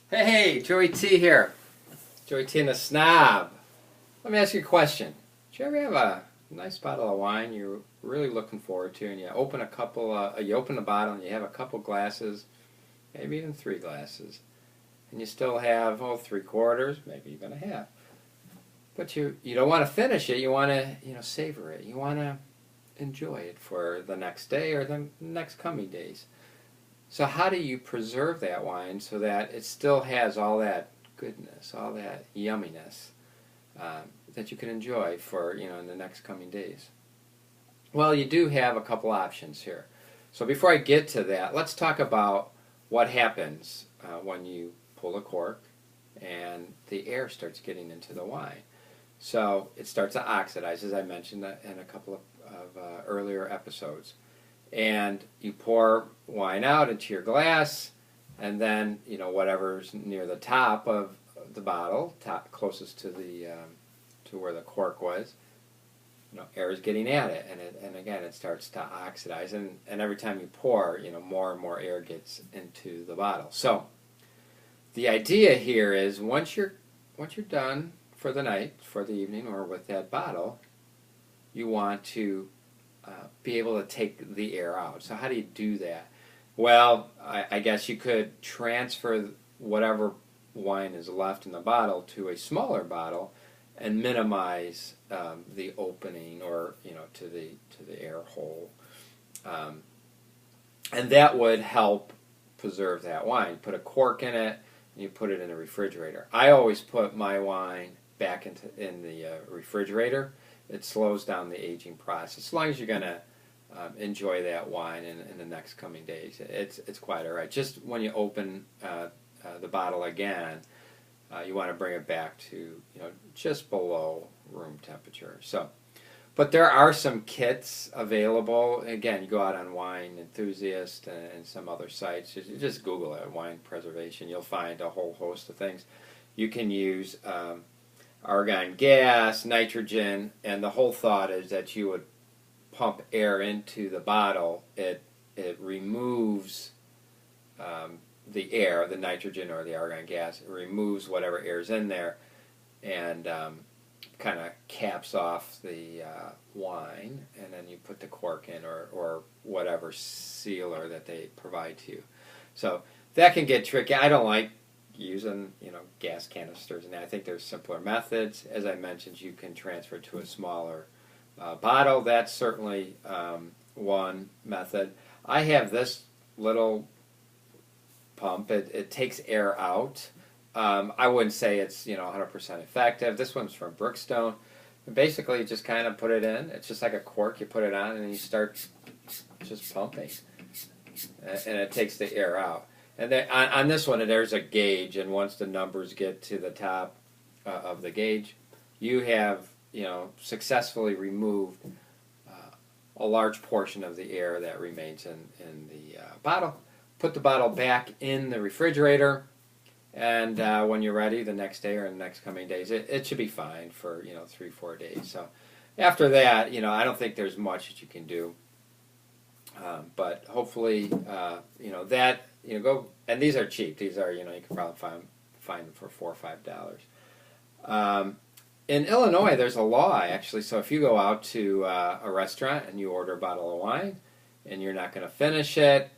Hey, Joey T here. Joey T and the Snob. Let me ask you a question. Do you ever have a nice bottle of wine you're really looking forward to, and you open you open the bottle and you have a couple glasses, maybe even three glasses, and you still have three quarters, maybe even a half. But you don't want to finish it. You want to savor it. You want to enjoy it for the next day or the next coming days. So how do you preserve that wine so that it still has all that goodness, all that yumminess that you can enjoy for in the next coming days? Well, you do have a couple options here. So before I get to that, let's talk about what happens when you pull the cork and the air starts getting into the wine. So it starts to oxidize, as I mentioned in a couple of earlier episodes. And you pour wine out into your glass, and then whatever's near the top of the bottle, closest to the to where the cork was, air is getting at it, and again it starts to oxidize, and every time you pour, more and more air gets into the bottle. So the idea here is once you're done for the night, for the evening, or with that bottle, you want to be able to take the air out. So how do you do that? Well, I guess you could transfer whatever wine is left in the bottle to a smaller bottle and minimize the opening, or to the air hole, and that would help preserve that wine. You put a cork in it and you put it in a refrigerator. I always put my wine back in the refrigerator. It slows down the aging process. As long as you're going to enjoy that wine in the next coming days, it's quite all right. Just when you open the bottle again, you want to bring it back to just below room temperature. So, but there are some kits available. Again, you go out on Wine Enthusiast and some other sites. Just Google it, wine preservation. You'll find a whole host of things. You can use argon gas, nitrogen, and the whole thought is that you would pump air into the bottle. It removes the air, the nitrogen or the argon gas. It removes whatever air is in there, and kind of caps off the wine, and then you put the cork in, or whatever sealer that they provide to you. So that can get tricky. I don't like using gas canisters, and I think there's simpler methods. As I mentioned, you can transfer to a smaller bottle. That's certainly one method. I have this little pump. It takes air out. I wouldn't say it's 100% effective. This one's from Brookstone. Basically, you just kind of put it in. It's just like a cork. You put it on, and then you start just pumping, and it takes the air out. And then on this one, there's a gauge, and once the numbers get to the top of the gauge, you have successfully removed a large portion of the air that remains in the bottle. Put the bottle back in the refrigerator, and when you're ready, the next day or in the next coming days, it should be fine for 3-4 days. So after that, I don't think there's much that you can do. But hopefully, that go, and these are cheap. These are you can probably find them for $4 or $5. In Illinois, there's a law actually. So if you go out to a restaurant and you order a bottle of wine, and you're not going to finish it,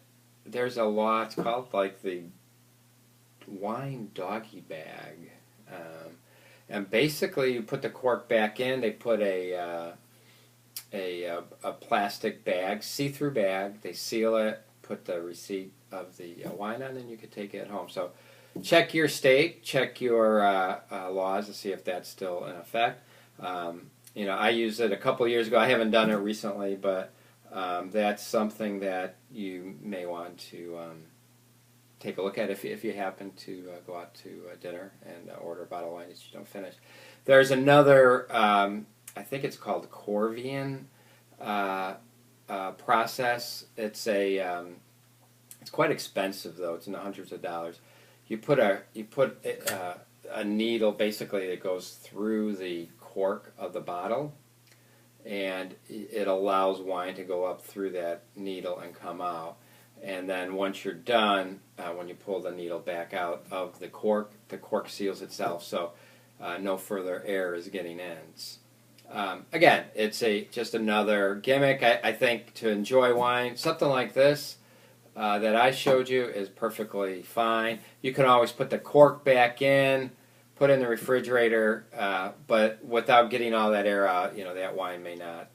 there's a law. It's called like the wine doggy bag, and basically you put the cork back in. They put a plastic bag, see-through bag. They seal it, put the receipt of the wine on, and you can take it home. So check your state, check your laws to see if that's still in effect. I used it a couple years ago. I haven't done it recently, but that's something that you may want to take a look at if you happen to go out to dinner and order a bottle of wine that you don't finish. There's another, I think it's called Corvian process. It's quite expensive though. It's in the hundreds of dollars. You put a needle basically that goes through the cork of the bottle, and it allows wine to go up through that needle and come out. And then once you're done, when you pull the needle back out of the cork seals itself, so no further air is getting in. Again, it's just another gimmick. I think to enjoy wine, something like this that I showed you is perfectly fine. You can always put the cork back in, put it in the refrigerator, but without getting all that air out, that wine may not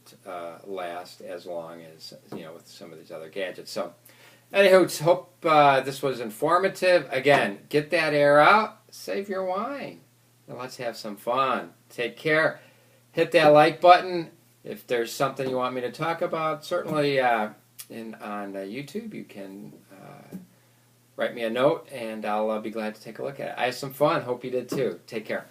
last as long as with some of these other gadgets. So, anywho, hope this was informative. Again, get that air out, save your wine, and let's have some fun. Take care. Hit that like button. If there's something you want me to talk about, certainly on YouTube, you can write me a note, and I'll be glad to take a look at it. I had some fun. Hope you did too. Take care.